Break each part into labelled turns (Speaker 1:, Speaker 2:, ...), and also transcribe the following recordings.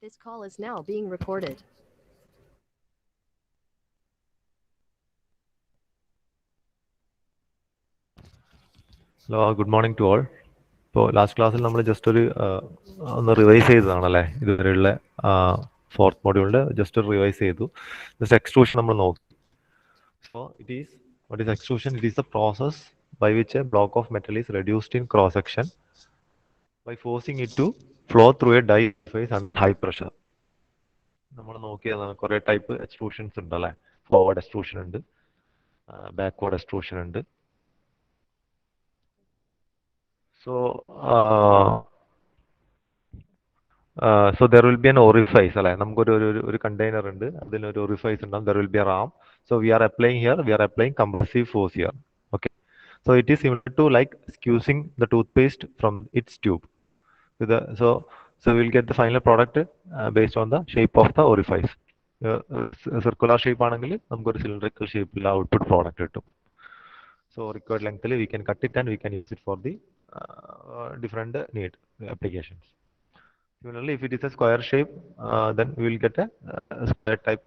Speaker 1: This call is now being recorded.
Speaker 2: Hello, good morning to all. ഇപ്പോൾ last ക്ലാസ്സിൽ നമ്മൾ just ഒന്ന് revise ചെയ്തതാണല്ലേ, ഇതുവരെയുള്ള ഫോർത്ത് മോഡ്യൂളിൻ്റെ ജസ്റ്റ് ഒരു റിവൈസ് ചെയ്തു. ജസ്റ്റ് എക്സ്ട്രൂഷൻ നമ്മൾ നോക്കി. So what is extrusion? It is the process by which a block of metal is reduced in cross section by forcing it to flow through a die surface under high pressure. നമ്മൾ നോക്കിയതാണ് കുറേ type എക്സ്ട്രൂഷൻസ് ഉണ്ട് അല്ലേ. Forward extrusion ഉണ്ട്, backward extrusion ഉണ്ട്. So so there will be an orifice അല്ലേ. നമുക്കൊരു ഒരു കണ്ടെയ്നർ ഉണ്ട്, അതിനൊരു orifice ഉണ്ടാകും. There will be a ram. So we are applying compressive force here. Okay. So it is similar to like squeezing the toothpaste from its tube. So we'll get the final product based on the shape of the orifice. Circular shape ആണെങ്കിൽ നമുക്കൊരു cylindrical shape output product കിട്ടും. So required length we can cut it and we can use it for the different need applications. Similarly, if it is a square shape, then we will get a square type,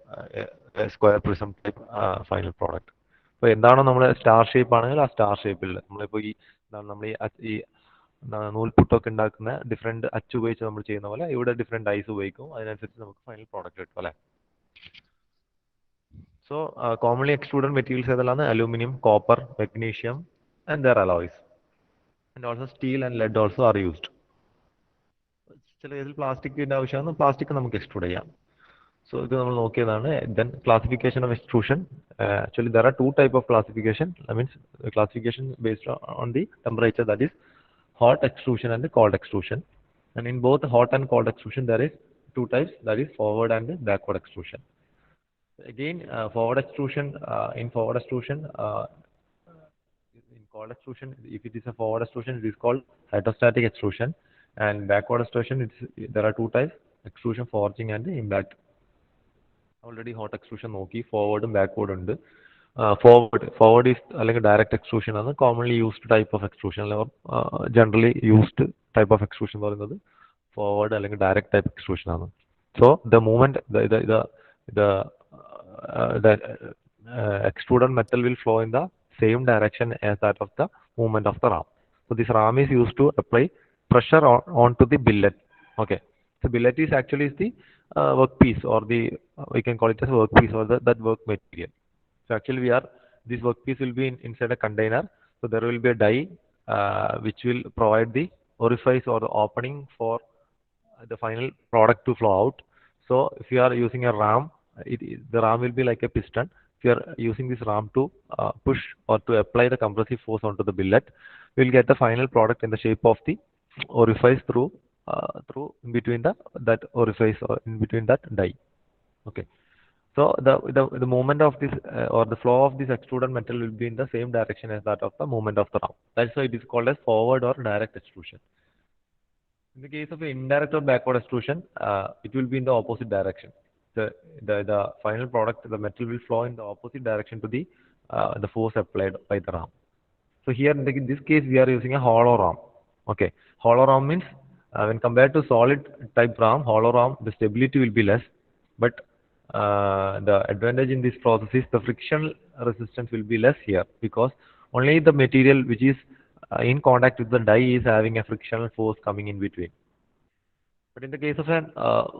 Speaker 2: a square prism type final product. അപ്പോൾ എന്താണോ നമ്മൾ star shape ആണെങ്കിൽ ആ star ഷേപ്പിൽ നമ്മളിപ്പോൾ നമ്മൾ ഈ നൂൽപുട്ടൊക്കെ ഉണ്ടാക്കുന്ന ഡിഫറെൻറ്റ് അച്ച് ഉപയോഗിച്ച് നമ്മൾ ചെയ്യുന്ന പോലെ ഇവിടെ ഡിഫറെൻറ്റ് ഐസ് ഉപയോഗിക്കും, അതിനനുസരിച്ച് നമുക്ക് ഫൈനൽ പ്രോഡക്റ്റ് കിട്ടും അല്ലേ. So commonly extruded materials ഏതെല്ലാം? Aluminium, copper, magnesium and their alloys, and also steel and lead also are used. ചില കേസിൽ പ്ലാസ്റ്റിക്കിൻ്റെ ആവശ്യമാണ്, പ്ലാസ്റ്റിക് നമുക്ക് എക്സ്ട്രൂഡ് ചെയ്യാം. സോ ഇത് നമ്മൾ നോക്കിയതാണ്. Then classification of extrusion. Actually there are two type of classification. I means classification based on the temperature, that is hot extrusion and cold extrusion. And in both hot and cold extrusion there is two types, that is forward and backward extrusion. Again, forward extrusion, in cold extrusion, if it is a forward extrusion, it is called hydrostatic extrusion, and backward extrusion, there are two types, extrusion forging and impact. Already hot extrusion നോക്കി, ഫോർവേഡും ബാക്ക്വേർഡും ഉണ്ട്. Forward is അല്ലെങ്കിൽ direct extrusion ആണ് commonly used type of extrusion, അല്ലെങ്കിൽ generally used type of extrusion എന്ന് പറയുന്നത് forward അല്ലെങ്കിൽ ഡയറക്റ്റ് ടൈപ്പ് എക്സ്ട്രൂഷൻ ആണ്. So the movement the extruded metal will flow in the same direction as that of the movement of the ram. So this ram is used to apply pressure onto the billet. Okay. So billet is actually the workpiece, or the we can call it as workpiece, or that work material. So actually this workpiece will be inside a container. So there will be a die which will provide the orifice or the opening for the final product to flow out. So if you are using a ram, the ram will be like a piston. If you are using this ram to push or to apply the compressive force onto the billet, we will get the final product in the shape of the orifice through in between that orifice or in between that die. Okay. So the movement of this or the flow of this extruded metal will be in the same direction as that of the movement of the ram. That's why it is called as forward or direct extrusion. In the case of indirect or backward extrusion, it will be in the opposite direction. The final product, the metal will flow in the opposite direction to the force applied by the ram. So here in this case we are using a hollow ram. Okay, hollow ram means when compared to solid type ram, hollow ram, the stability will be less, but the advantage in this process is the friction resistance will be less here, because only the material which is in contact with the die is having a frictional force coming in between. But in the case of an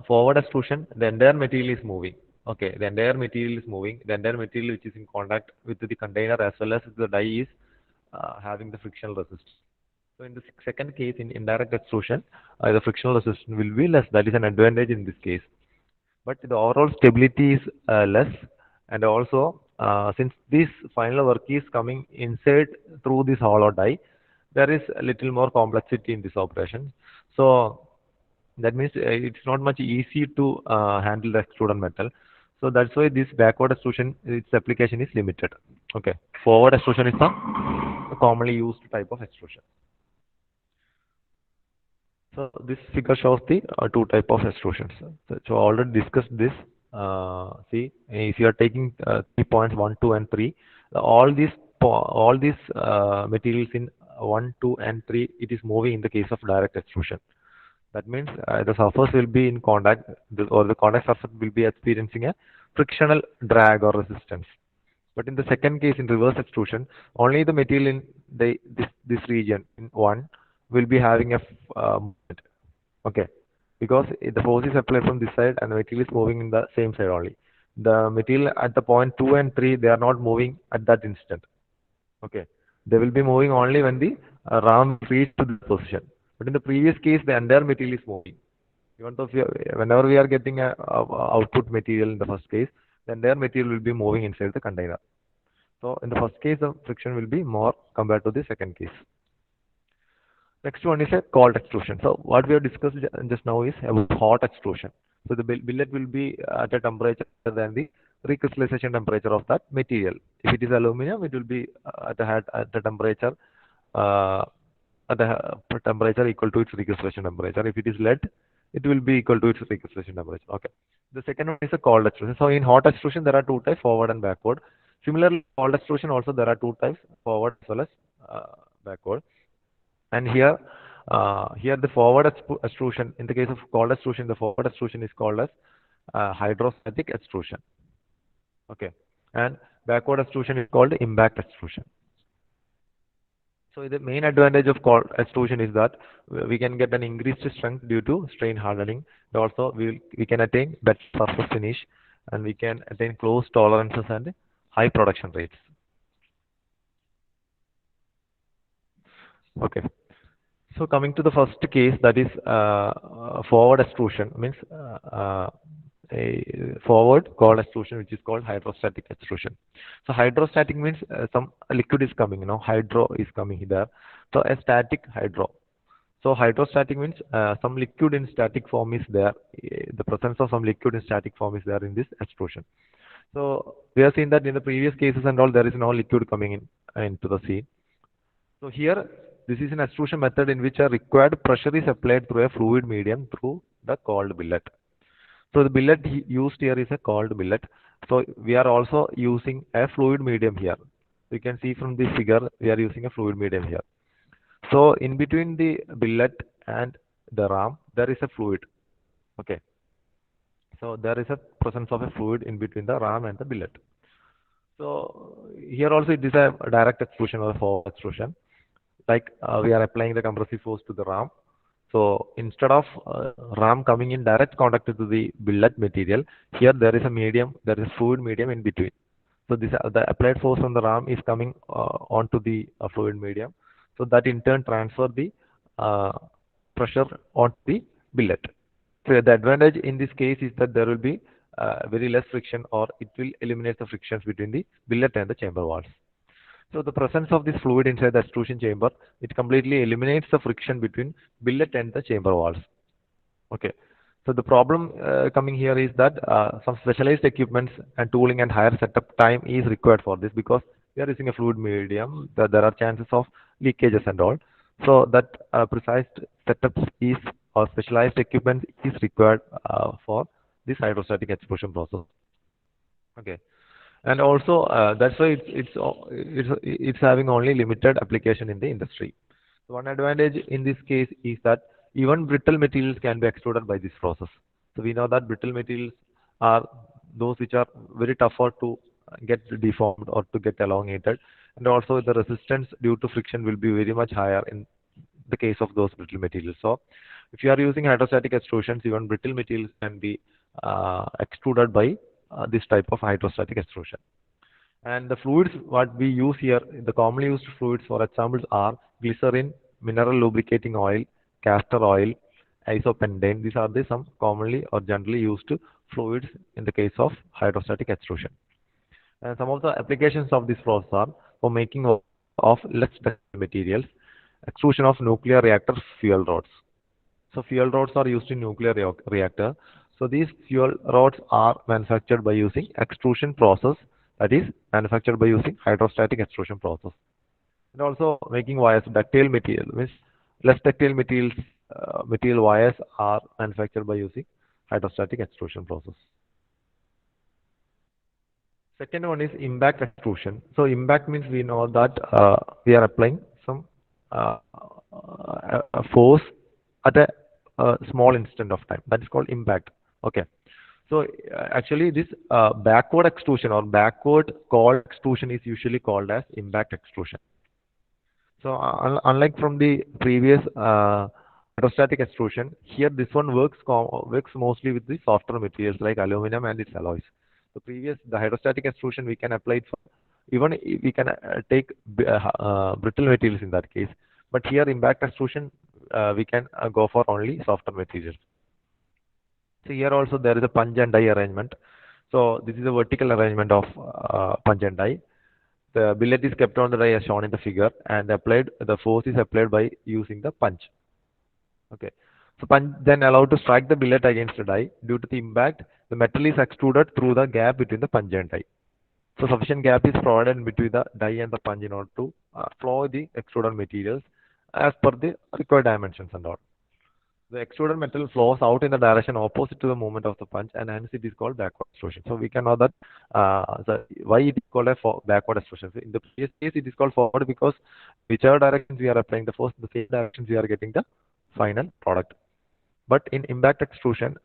Speaker 2: forward extrusion, the entire material is moving. Okay, the entire material is moving. The entire material which is in contact with the container as well as the die is having the frictional resistance. So in the second case, in indirect extrusion, the frictional resistance will be less. That is an advantage in this case. But the overall stability is less, and also since this final work is coming inside through this hollow die, there is a little more complexity in this operation. So that means it's not much easy to handle the extruded metal. So that's why this backward extrusion, its application is limited. Okay, forward extrusion is the commonly used type of extrusion. So this figure shows the two type of extrusions. So already discussed this. See, if you are taking 3 points 1, 2, and 3, all these materials in 1, 2, and 3, it is moving in the case of direct extrusion. That means the surface will be in contact, or the contact surface will be experiencing a frictional drag or resistance. But in the second case, in reverse extrusion, only the material in this region in one will be having a movement. Okay, because the force is applied from this side and the material is moving in the same side only. The material at the point 2 and 3, they are not moving at that instant. Okay, they will be moving only when the ram reaches to the position. But in the previous case, the entire material is moving. Even though whenever we are getting a output material in the first case, the entire material will be moving inside the container. So in the first case, the friction will be more compared to the second case. Next one is a cold extrusion. So what we have discussed just now is about hot extrusion. So the billet will be at a temperature than the recrystallization temperature of that material. If it is aluminum, it will be at the temperature temperature equal to its recrystallization temperature. If it is lead, it will be equal to its recrystallization temperature. Okay. The second one is a cold extrusion. So in hot extrusion, there are two types, forward and backward. Similarly, cold extrusion also there are two types, forward as well as backward. And here the forward extrusion, in the case of cold extrusion, the forward extrusion is called as hydrostatic extrusion. Okay, and backward extrusion is called impact extrusion. So the main advantage of cold extrusion is that we can get an increased strength due to strain hardening. And also we can attain better surface finish, and we can attain close tolerances and high production rates. Okay. So coming to the first case, that is forward extrusion, means a forward cold extrusion, which is called hydrostatic extrusion. So hydrostatic means some liquid is coming, hydro is coming there. So a static hydro. So hydrostatic means some liquid in static form is there. The presence of some liquid in static form is there in this extrusion. So we have seen that in the previous cases and all, there is no liquid coming into the scene. So here, this is an extrusion method in which a required pressure is applied through a fluid medium through the cold billet. So the billet used here is a cold billet. So we are also using a fluid medium here. You can see from this figure, we are using a fluid medium here. So in between the billet and the ram, there is a fluid. Okay. So there is a presence of a fluid in between the ram and the billet. So here also it is a direct extrusion or a forward extrusion. Like we are applying the compressive force to the ram. So instead of ram coming in direct contact to the billet material, here there is a medium, there is fluid medium in between. So this the applied force on the ram is coming onto the fluid medium. So that in turn transfer the pressure on the billet. So the advantage in this case is that there will be very less friction, or it will eliminate the frictions between the billet and the chamber walls. So the presence of this fluid inside the extrusion chamber, it completely eliminates the friction between billet and the chamber walls. Okay. So the problem coming here is that some specialized equipments and tooling and higher setup time is required for this, because we are using a fluid medium. There are chances of leakages and all. So that precise setups is, or specialized equipment is required for this hydrostatic extrusion process. Okay. And also that's why it's having only limited application in the industry. So one advantage in this case is that even brittle materials can be extruded by this process. So we know that brittle materials are those which are very tougher to get deformed or to get elongated, and also the resistance due to friction will be very much higher in the case of those brittle materials. So if you are using hydrostatic extrusions, even brittle materials can be extruded by this type of hydrostatic extrusion. And the fluids what we use here, the commonly used fluids for examples are glycerin, mineral lubricating oil, castor oil, isopentane. These are the some commonly or generally used fluids in the case of hydrostatic extrusion. And some of the applications of this process are for making of less ductile materials, extrusion of nuclear reactor fuel rods. So fuel rods are used in nuclear reactor. So these fuel rods are manufactured by using extrusion process, that is manufactured by using hydrostatic extrusion process. And also making wires, ductile material, means less ductile materials, material wires are manufactured by using hydrostatic extrusion process. Second one is impact extrusion. So impact means we know that we are applying some force at a a small instant of time. That is called impact. Okay. So actually, this backward extrusion or backward cold extrusion is usually called as impact extrusion. So unlike from the previous hydrostatic extrusion, here this one works mostly with the softer materials like aluminum and its alloys. The hydrostatic extrusion we can apply it for, even we can take brittle materials in that case. But here impact extrusion we can go for only softer materials. So here also there is a punch and die arrangement. So this is a vertical arrangement of punch and die. The billet is kept on the die as shown in the figure, and the force is applied by using the punch. Okay. So punch then allowed to strike the billet against the die. Due to the impact, the metal is extruded through the gap between the punch and die. So sufficient gap is provided between the die and the punch in order to flow the extruded materials as per the required dimensions and all. The extruded metal flows out in the direction opposite to the movement of the punch, and hence it is called backward extrusion. So we can know that why it is called a backward extrusion. So in the previous case, it is called forward because whichever directions we are applying the force, the same directions we are getting the final product. But in impact extrusion,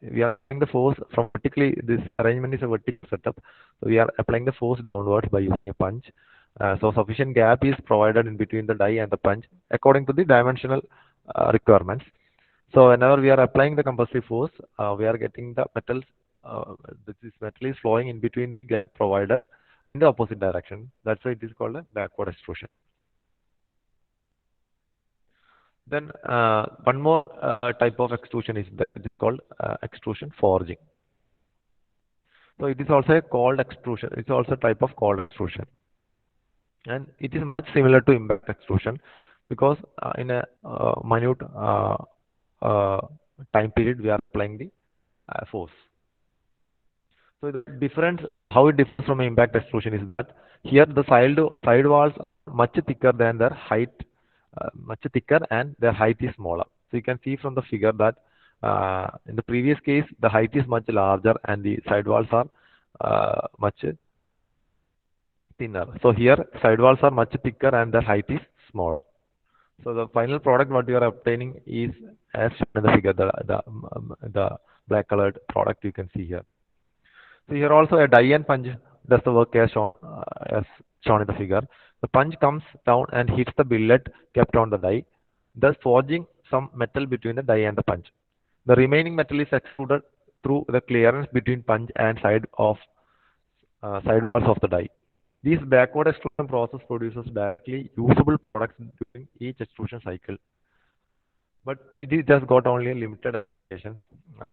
Speaker 2: we are applying the force from vertically. This arrangement is a vertical setup. So we are applying the force downwards by using a punch. So sufficient gap is provided in between the die and the punch according to the dimensional requirements. So whenever we are applying the compressive force, we are getting the metals. This metal is flowing in between gap provided in the opposite direction. That's why it is called a backward extrusion. Then one more type of extrusion is called extrusion forging. So it is also a cold extrusion. It's also a type of cold extrusion, and it is much similar to impact extrusion because in a minute time period we are applying the force. So the difference, how it differs from impact extrusion is that here the side walls are much thicker than their height, much thicker, and their height is smaller. So you can see from the figure that in the previous case the height is much larger and the side walls are much thinner. So here side walls are much thicker and the height is small. So the final product what you are obtaining is as shown in the figure, the black colored product you can see here. So here also a die and punch does the work as shown in the figure. The punch comes down and hits the billet kept on the die, thus forging some metal between the die and the punch. The remaining metal is extruded through the clearance between punch and side walls of the die. This backward extrusion process produces directly usable products during each extrusion cycle. But it just got only a limited application,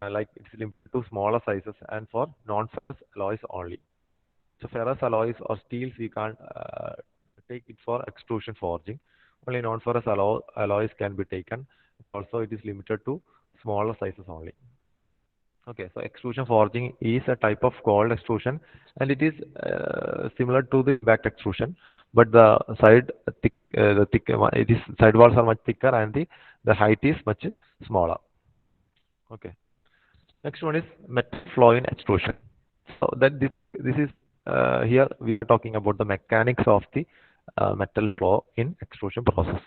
Speaker 2: like it's limited to smaller sizes and for non-ferrous alloys only. So ferrous alloys or steels we can't take it for extrusion forging. Only non-ferrous alloys can be taken. Also, it is limited to smaller sizes only. Okay, so extrusion forging is a type of cold extrusion, and it is similar to the impact extrusion, but the side side walls are much thicker and the height is much smaller. Okay. Next one is metal flow in extrusion. So that this is here we are talking about the mechanics of the metal flow in extrusion process.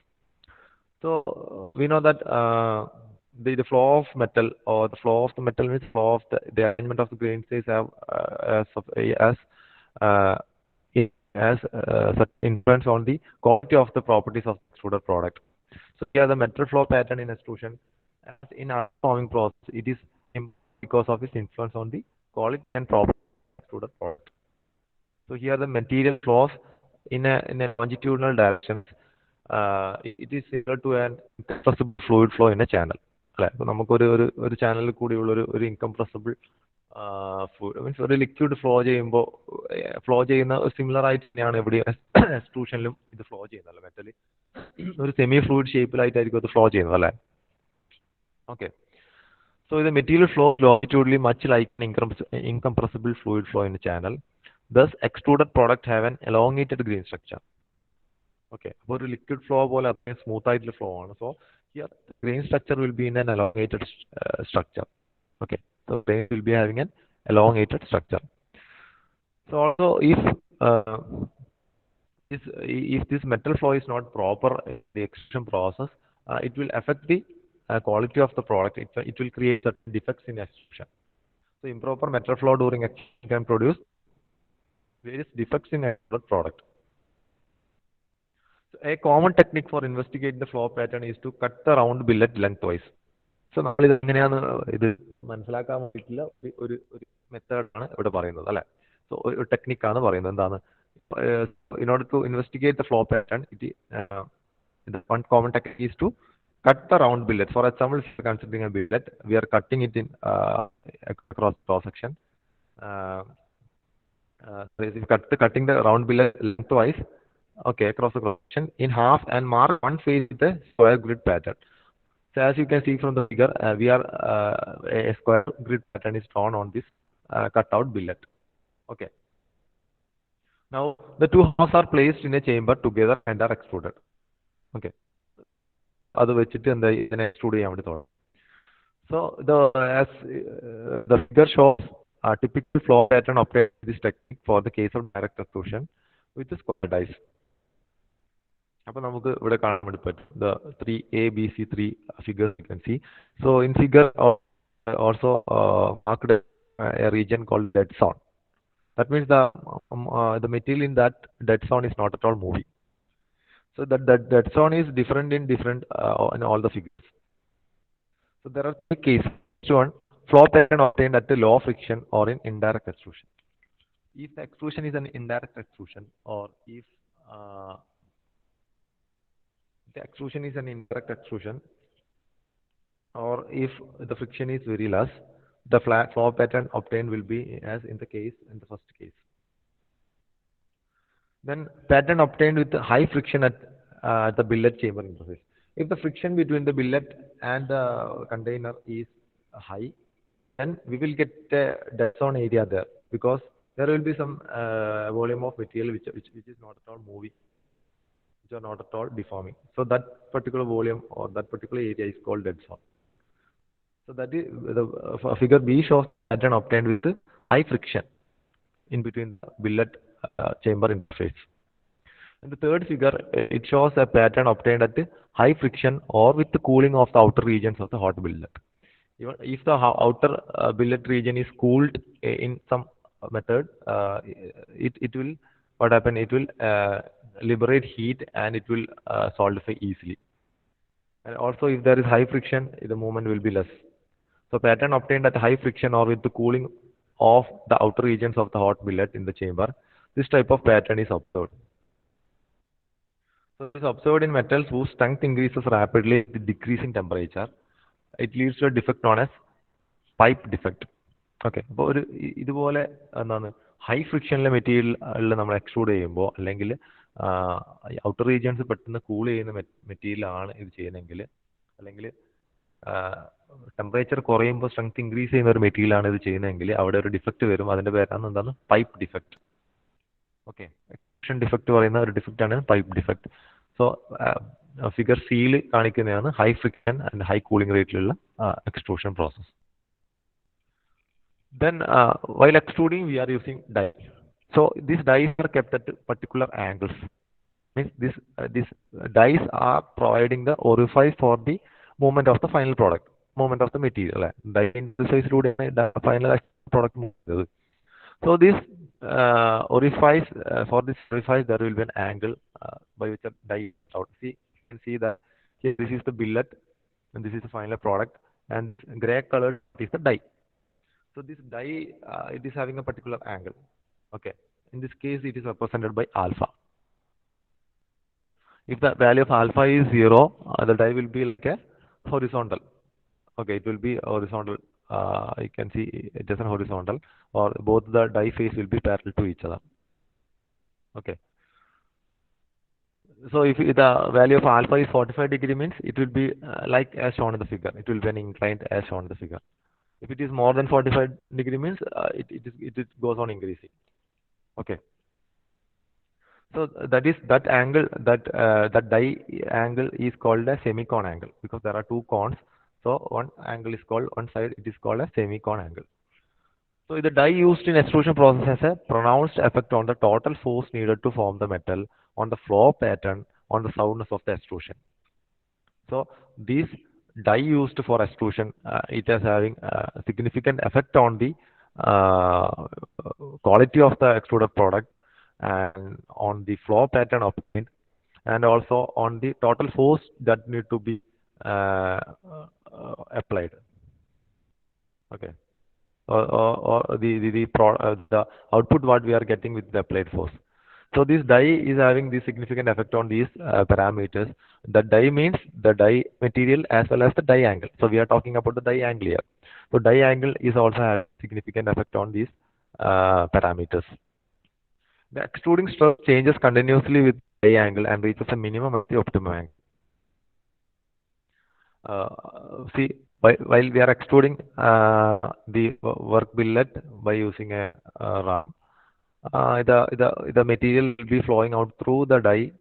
Speaker 2: So we know that the flow of metal or the flow of the metal means flow of the arrangement of the grain size such influence on the quality of the properties of the extruded product. So here the metal flow pattern in extrusion, as in our forming process, it is because of its influence on the quality and property of the extruded product. So here the material flows in a longitudinal direction. It is similar to an incompressible fluid flow in a channel. So നമുക്കൊരു ചാനലിൽ കൂടിയുള്ള ഒരു incompressible means ഒരു liquid flow ചെയ്യുന്ന similar ആയിട്ട് തന്നെയാണ് ഇവിടെ എക്സ്ട്രൂഷനിലും ഇത് ഫ്ലോ ചെയ്യുന്നത് മെറ്റൽ ഒരു സെമി ഫ്ലൂയിഡ് ഷേപ്പിലായിട്ടായിരിക്കും അത് ഫ്ലോ ചെയ്യുന്നത് അല്ലേ. Okay, so the material flow longitudinally much like an incompressible fluid flow in a channel. Thus extruded product have an elongated grain structure. Okay, അപ്പോൾ ഒരു ലിക്വിഡ് ഫ്ലോ പോലെ അത്രയും smooth ആയിട്ടുള്ള flow ആണ്. So here the grain structure will be in an elongated structure. Okay, so grain will be having an elongated structure. So also if this metal flow is not proper in the extrusion process, it will affect the quality of the product, it will create certain defects in extrusion. So improper metal flow during extrusion can produce various defects in a product. So a common technique for investigating the flow pattern is to cut the round billet lengthwise. So നമ്മൾ ഇത് എങ്ങനെയാണ് ഇത് മനസ്സിലാക്കാൻ വേണ്ടിയിട്ടുള്ള ഒരു മെത്തേഡാണ് ഇവിടെ പറയുന്നത് അല്ലെ. സോ ഒരു ടെക്നിക്കാണ് പറയുന്നത് എന്താണ്. In order to investigate the flow pattern, the one common technique is to cut the round billet. For example, if you are considering a billet, we are cutting it in across cross section. Cutting the round billet lengthwise, okay, across the cross section in half and mark one face with a square grid pattern. So as you can see from the figure, a square grid pattern is drawn on this cutout billet. Okay. Now the two halves are placed in a chamber together and are extruded. Okay. അത് വെച്ചിട്ട് എന്താ ഇതിനെ extrude ചെയ്യാൻ വേണ്ടി തുടങ്ങും. So the figure shows a typical flow pattern obtained with this technique for the case of direct extrusion with the square dies. അപ്പോൾ നമുക്ക് ഇവിടെ കാണാൻ വേണ്ടി പറ്റും the 3A, B, C, 3 figures you can see. So in figure also marked a region called dead zone. That means the material in that dead zone is not at all moving. So that dead zone is different in all the figures. So there are three cases. One, flow pattern obtained at a low friction or in indirect extrusion. If the extrusion is an indirect extrusion, or if the extrusion is an indirect extrusion, or if the friction is very less, the flow pattern obtained will be as in the first case. Then pattern obtained with high friction at the billet chamber interface. If the friction between the billet and the container is high, then we will get a dead zone area there, because there will be some volume of material which is not at all moving, which are not at all deforming. So that particular volume or that particular area is called dead zone. So that is the figure B shows pattern obtained with high friction in between the billet chamber interface. And the third figure, it shows a pattern obtained at high friction or with the cooling of the outer regions of the hot billet. Even if the outer billet region is cooled in some method, it will what happen? It will liberate heat and it will solidify easily. And also, if there is high friction, the movement will be less. So pattern obtained at high friction or with the cooling of the outer regions of the hot billet in the chamber, this type of pattern is observed. So it is observed in metals whose strength increases rapidly with decreasing temperature. It leads to a defect known as pipe defect. Okay. അപ്പോൾ ഒരു ഇതുപോലെ എന്താണ് high ഫ്രിക്ഷനിലെ material നമ്മൾ extrude ചെയ്യുമ്പോൾ അല്ലെങ്കിൽ outer regions പെട്ടെന്ന് cool ചെയ്യുന്ന മെറ്റീരിയലാണ് ഇത് ചെയ്യുന്നതെങ്കിൽ, അല്ലെങ്കിൽ ടെമ്പറേച്ചർ കുറയുമ്പോൾ സ്ട്രെങ്ത് ഇൻക്രീസ് ചെയ്യുന്ന ഒരു മെറ്റീരിയലാണ് ഇത് ചെയ്യുന്നതെങ്കിൽ അവിടെ ഒരു ഡിഫക്റ്റ് വരും. അതിന്റെ പേരാണ് എന്താണ് pipe defect. Okay. Extrusion defect പറയുന്ന ഒരു ഡിഫക്റ്റ് ആണ് പൈപ്പ് ഡിഫക്റ്റ്. സോ ഫിഗർ സിയിൽ കാണിക്കുന്നതാണ് high friction and high cooling റേറ്റിലുള്ള extrusion process. Then while extruding we are using die. So these dies are kept at particular angles. Means these dies are providing the orifice for the movement of the final product, movement of the material. Die interface final product move. So this orifice, for this orifice there will be an angle by which a die is out. See, you can see that here this is the billet and this is the final product, and gray color is the die. So this die it is having a particular angle. Okay. In this case it is represented by alpha. If the value of alpha is 0, the die will be like a horizontal. Okay, it will be horizontal. You can see it is a horizontal, or both the die face will be parallel to each other. Okay. So if the value of alpha is 45 degree, means it will be like as shown in the figure. It will be an inclined as shown in the figure. If it is more than 45 degree, means it goes on increasing. Okay. So that angle, that die angle is called a semicone angle, because there are two cones. So one angle is called, one side it is called a semicone angle. So the die used in extrusion process has a pronounced effect on the total force needed to form the metal, on the flow pattern, on the soundness of the extrusion. So these dye used for extrusion, it is having a significant effect on the quality of the extruded product and on the flow pattern of it, and also on the total force that need to be uh, applied. Okay. Or the output what we are getting with the applied force. So this die is having the significant effect on these parameters. The die means the die material as well as the die angle. So we are talking about the die angle here. So die angle is also having significant effect on these parameters. The extruding stress changes continuously with die angle and reaches a minimum of the optimum angle. See, while we are extruding the work billet by using a ram, the material will be flowing out through the die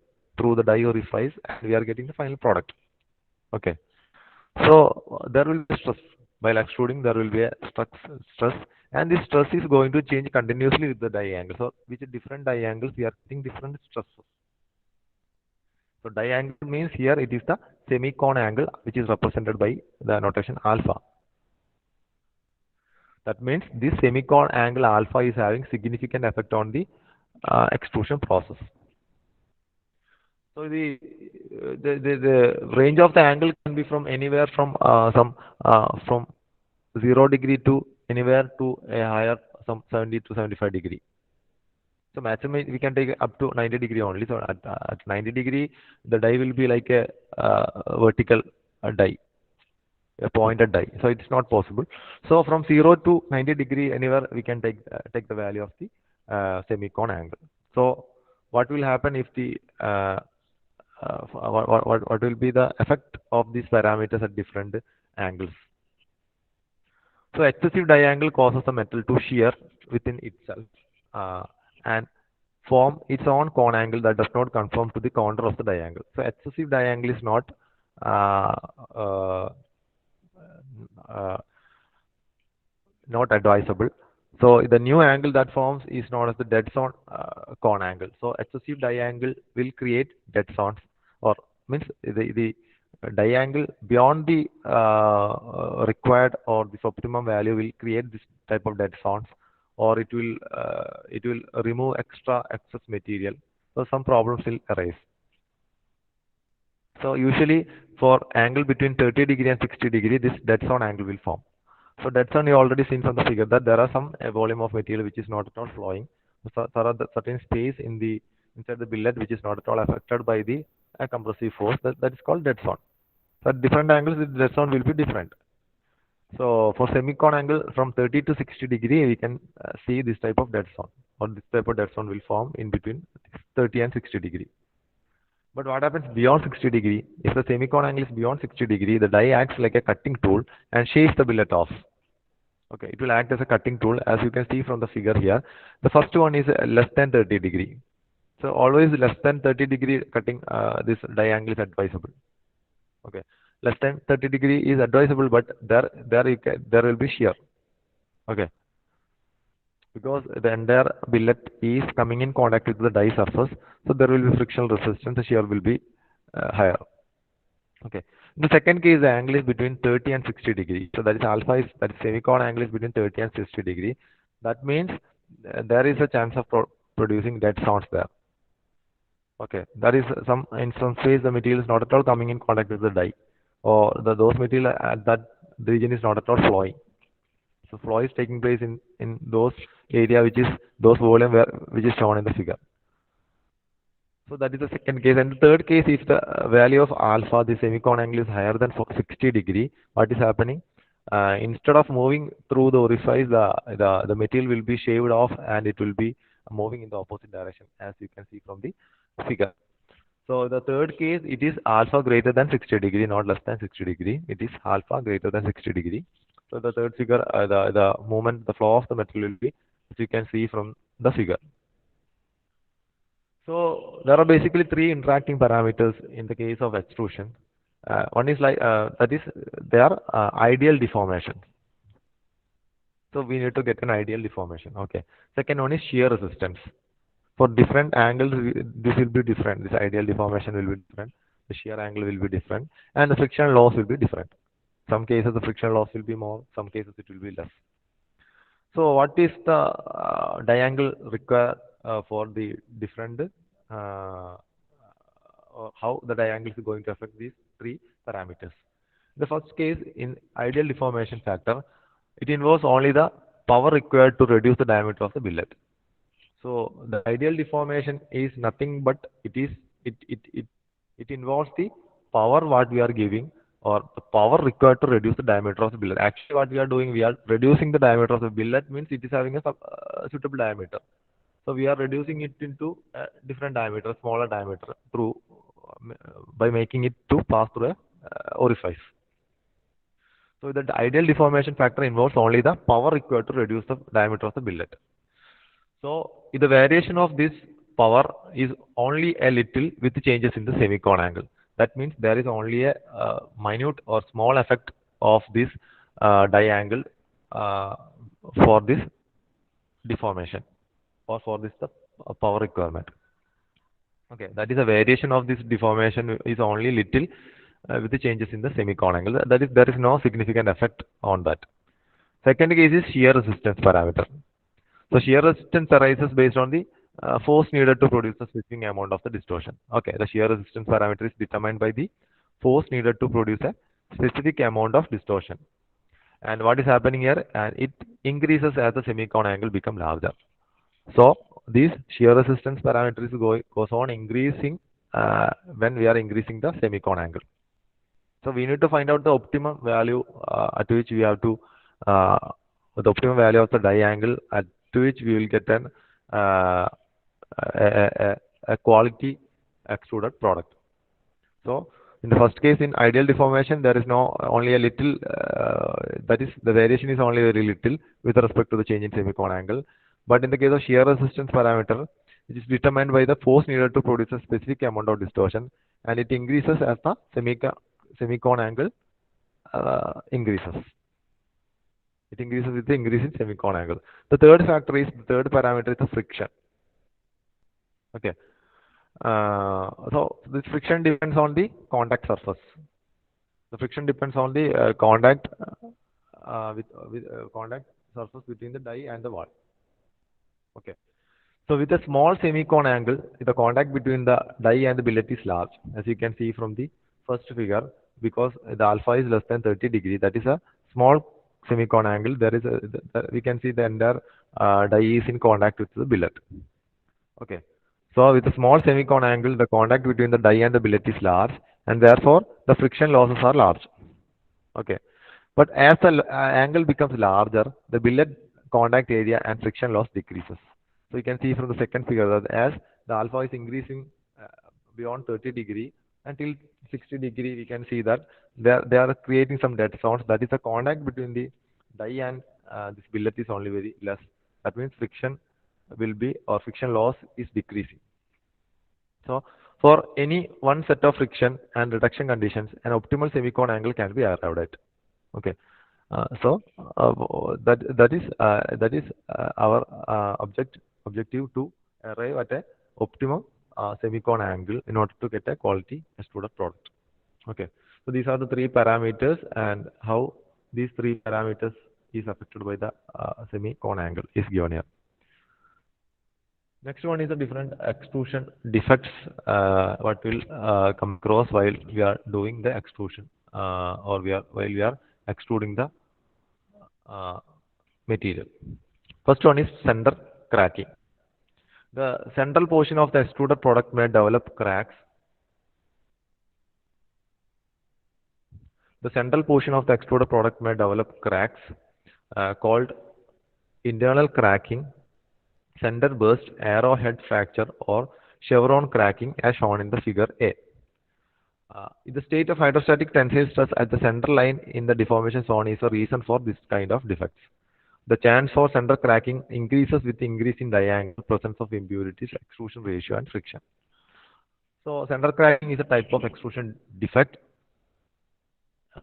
Speaker 2: orifice, and we are getting the final product. Okay. So there will be stress while extruding. There will be a stress, and this stress is going to change continuously with the die angle. So with different die angles, we are getting different stresses. So die angle means here it is the semicon angle, which is represented by the notation alpha. That means this semicon angle alpha is having significant effect on the extrusion process. So the range of the angle can be from anywhere from from 0 degree to anywhere to a higher some 70 to 75 degree. So maximum we can take up to 90 degree only. So at 90 degree, the die will be like a vertical die, a pointed die. So it's not possible. So from 0 to 90 degree, anywhere we can take the value of the semicon angle. So what will happen if the what will be the effect of these parameters at different angles? So excessive die angle causes the metal to shear within itself and form its own cone angle that does not conform to the contour of the die angle. So excessive die angle is not not advisable. So the new angle that forms is known as the dead zone cone angle. So excessive die angle will create dead zones, or means the die angle beyond the required or this optimum value will create this type of dead zones, or it will remove excess material. So some problems will arise. So usually for angle between 30 degree and 60 degree, this dead zone angle will form. So dead zone you already seen from the figure that there are some volume of material which is not at all flowing. So there are the certain space inside the billet which is not at all affected by the compressive force. That is called dead zone. So at different angles, the dead zone will be different. So for semicon angle from 30 to 60 degree, we can see this type of dead zone, or this type of dead zone will form in between 30 and 60 degree. But what happens beyond 60 degree? If the semicon angle is beyond 60 degree, the die acts like a cutting tool and shaves the billet off. Okay, it will act as a cutting tool, as you can see from the figure here. The first one is less than 30 degree. So always less than 30 degree cutting, this die angle is advisable. Okay, less than 30 degree is advisable, but there will be shear. Okay, because the entire billet is coming in contact with the die surface, so there will be frictional resistance. The shear will be higher. Okay. In the second case, the angle is between 30 and 60 degree. So that is alpha is that is semicon angle is between 30 and 60 degree. That means there is a chance of producing dead zones there. Okay, that is in some phase the material is not at all coming in contact with the die, or those material at that region is not at all flowing. So flow is taking place in those area which is those volume which is shown in the figure. So that is the second case. And the third case, if the value of alpha, the semicon angle is higher than 60 degree, what is happening? Instead of moving through the orifice, the material will be shaved off and it will be moving in the opposite direction, as you can see from the figure. So the third case, it is alpha greater than 60 degree, not less than 60 degree. It is alpha greater than 60 degree. So the third figure, the movement, the flow of the material will be, as you can see from the figure. So there are basically three interacting parameters in the case of extrusion. One is like that is they are ideal deformation. So we need to get an ideal deformation. Okay. Second one is shear resistance. For different angles, this will be different. This ideal deformation will be different. The shear angle will be different, and the friction loss will be different. Some cases the friction loss will be more, some cases it will be less. So what is the diangle required for the different or how the diangle is going to affect these three parameters? The first case, in ideal deformation factor, it involves only the power required to reduce the diameter of the billet. So the ideal deformation is nothing but it involves the power what we are giving or the power required to reduce the diameter of the billet. Actually, what we are doing, we are reducing the diameter of the billet, means it is having a suitable diameter. So we are reducing it into a different diameter, smaller diameter, through by making it to pass through a orifice. So the ideal deformation factor involves only the power required to reduce the diameter of the billet. So the variation of this power is only a little with changes in the semicone angle. That means there is only a minute or small effect of this diangle for this deformation or for this power requirement. Okay, that is a variation of this deformation is only little with the changes in the semicone angle. That is, there is no significant effect on that. Second case is shear resistance parameter. So shear resistance arises based on the force needed to produce the specific amount of the distortion. Okay, the shear resistance parameter is determined by the force needed to produce a specific amount of distortion. And what is happening here? And it increases as the semicone angle becomes larger. So this shear resistance parameter is goes on increasing when we are increasing the semicone angle. So we need to find out the optimum value at which we have to the optimum value of the diangle at which we will get an a quality extruded product. So in the first case, in ideal deformation, there is no only a little that is the variation is only very little with respect to the change in semicone angle. But in the case of shear resistance parameter, it is determined by the force needed to produce a specific amount of distortion, and it increases as the semicone angle increases. It increases with the increase in semicone angle. The third parameter is the friction. Okay. So this friction depends on the contact surface. The friction depends on the contact contact surface between the die and the wall. Okay. So with a small semicone angle, the contact between the die and the billet is large, as you can see from the first figure, because the alpha is less than 30 degree. That is a small semicone angle. There is we can see the entire die is in contact with the billet. Okay. So with a small semicone angle, the contact between the die and the billet is large, and therefore the friction losses are large. Okay. But as the angle becomes larger, the billet contact area and friction loss decreases. So you can see from the second figure that as the alpha is increasing beyond 30 degree until 60 degree, we can see that they are creating some dead zones. That is the contact between the die and this billet is only very less. That means friction will be, or friction loss is decreasing. So for any one set of friction and reduction conditions, an optimal semicone angle can be arrived at. Okay. So that is our objective to arrive at a optimum semicone angle in order to get a quality extruded product. Okay. So these are the three parameters, and how these three parameters is affected by the semicone angle is given here. Next one is the different extrusion defects what will come across while we are doing the extrusion or while we are extruding the material. First one is center cracking. The central portion of the extruded product may develop cracks. The central portion of the extruded product may develop cracks called internal cracking, center burst, arrowhead fracture, or chevron cracking, as shown in the figure A. The state of hydrostatic tensile stress at the center line in the deformation zone is a reason for this kind of defects. The chance for center cracking increases with increase in diagonal, presence of impurities, extrusion ratio, and friction. So center cracking is a type of extrusion defect.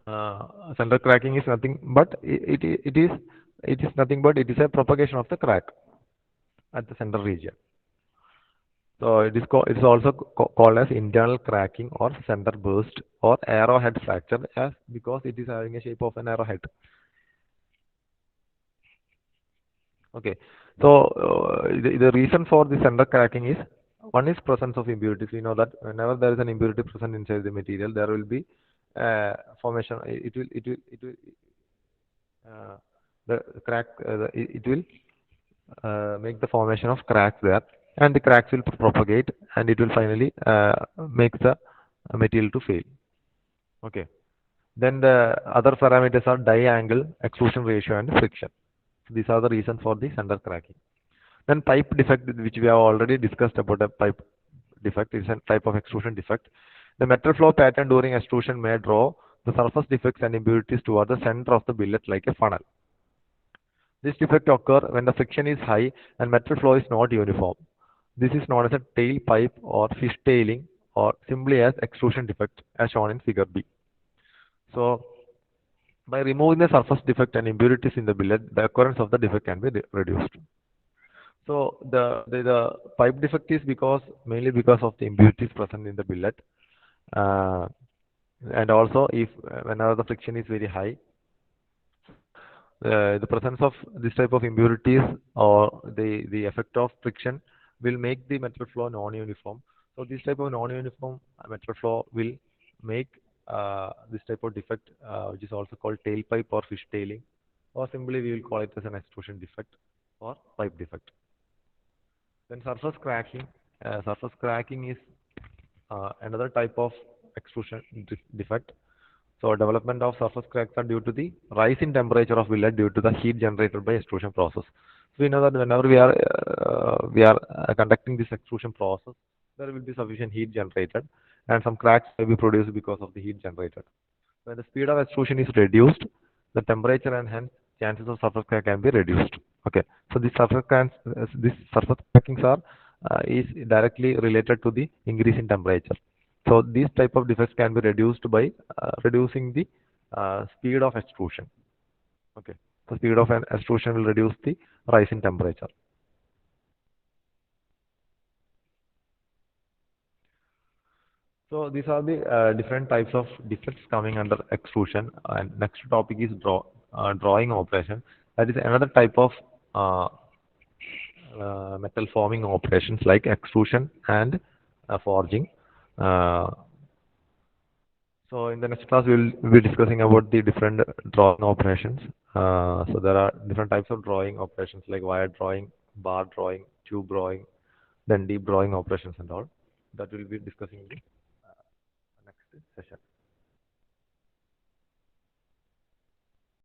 Speaker 2: Center cracking is nothing but it is nothing but it is a propagation of the crack at the center region. So it is also called as internal cracking or center burst or arrowhead fracture, as because it is having a shape of an arrowhead. Okay. So the reason for the center cracking is, one is presence of impurities. We know that whenever there is an impurity present inside the material, there will be formation. It will uh, the crack. It will make the formation of cracks there, and the cracks will propagate, and it will finally make the material to fail. Okay. Then the other parameters are die angle, extrusion ratio, and friction. These are the reasons for the center cracking. Then pipe defect, which we have already discussed about a pipe defect, is a type of extrusion defect. The metal flow pattern during extrusion may draw the surface defects and impurities toward the center of the billet like a funnel. This defect occurs when the friction is high and metal flow is not uniform. This is known as a tail pipe or fishtailing, or simply as extrusion defect, as shown in figure B. So by removing the surface defect and impurities in the billet, the occurrence of the defect can be reduced. So the pipe defect is mainly because of the impurities present in the billet, uh, and also if whenever the friction is very high, the presence of this type of impurities or the effect of friction will make the metal flow non-uniform. So this type of non-uniform metal flow will make this type of defect, which is also called tailpipe or fishtailing, or simply we will call it as an extrusion defect or pipe defect. Then surface cracking. Surface cracking is another type of extrusion defect. So development of surface cracks are due to the rise in temperature of billet due to the heat generated by extrusion process. So we know that whenever we are conducting this extrusion process, there will be sufficient heat generated, and some cracks may be produced because of the heat generated. When the speed of extrusion is reduced, the temperature and hence chances of surface crack can be reduced. Okay, so these surface crackings are is directly related to the increase in temperature. So these type of defects can be reduced by reducing the speed of extrusion. Okay, the speed of an extrusion will reduce the rise in temperature. So these are the different types of defects coming under extrusion. And next topic is drawing operation. That is another type of uh, metal forming operations like extrusion and forging. Uh, so in the next class, we will be discussing about the different drawing operations. So there are different types of drawing operations like wire drawing, bar drawing, tube drawing, then deep drawing operations and all. That we will be discussing in the next session.